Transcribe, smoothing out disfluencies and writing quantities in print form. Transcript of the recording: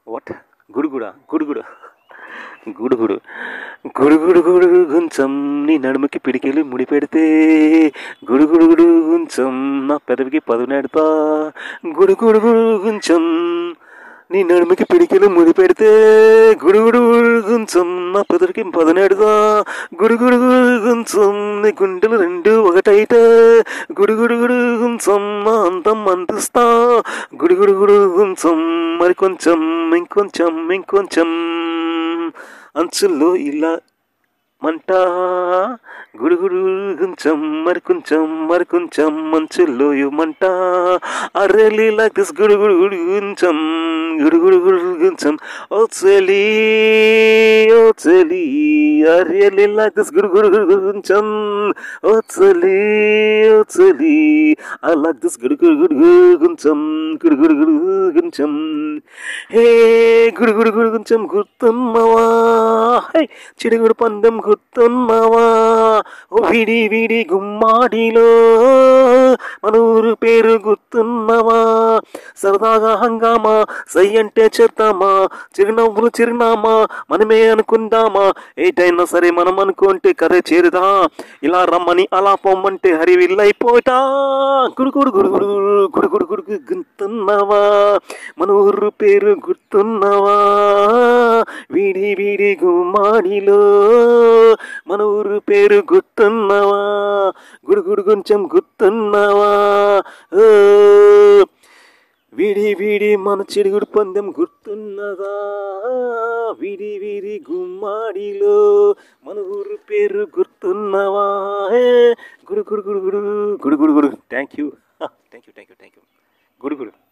What? గుడుగుడా గుడుగుడు గుడుగుడు గుడుగుడు గుడుగు గుంచం నీ నడుముకి పిడికెలు ముడి పెడితే గుడుగుడు గుడు గుంచం నా పెదవికి పదునెడతా గుడుగుడు గుడు గుంచం నీ నడుముకి పిడికెలు ముడి పెడితే గుడుగుడు గుంచం నా పెదవికి పదునెడతా గుడుగుడు గుంచం నీ గుండెలు రెండు ఒకటైతే గుడుగుడు గుంచం నా అంతం అందిస్తా గుడుగుడు గుంచం మరి కొంచెం ఇంకొంచెం అంచుల్లో ఇలా మంట గుడుగుడు కొంచెం మరికొంచెం మంచుల్లో మంట I really like this గుడుగుడు కొంచెం గుడుగుడు కొంచెం ఓ చెలి I really like this గుడుగుడు కొంచెం ఓ చెలి I like this గుడుగుడు కొంచెం గుడుగుడు కొంచెం హే గుడుగుడు కొంచెం గుర్తున్నవా చిడుగుడు పందెం గుర్తున్నవా ఓ విడి గుమ్మాడిలో మన ఊరు పేరు గుర్తున్నవా సరదాగా హంగామా సై అంటే చేద్దామా చిరునవ్వులు చిరునామా మనమే అనుకుందామా ఏటైనా సరే మనం అనుకుంటే కరే చేరుదా ఇలా రమ్మని అలా పొమ్మంటే హరివిల్లైపోటా గుడుగుడు గుడుగుడు గుడుగుడు గుడుగు గుర్తున్నవా మన ఊరు పేరు గుర్తున్నవా వీడి గుమ్మాడిలో మన ఊరు పేరు గుర్తున్నవా గుడుగుడు కొంచెం గుర్తున్నవా వీడి మన చిడుగుడు పందెం గుర్తున్నదా వీడి గుమ్మాడిలో మన ఊరు పేరు గుర్తున్నవా గుడుగుడు గుడుగుడు గుడుగుడు గుడు థ్యాంక్ యూ గుడుగుడు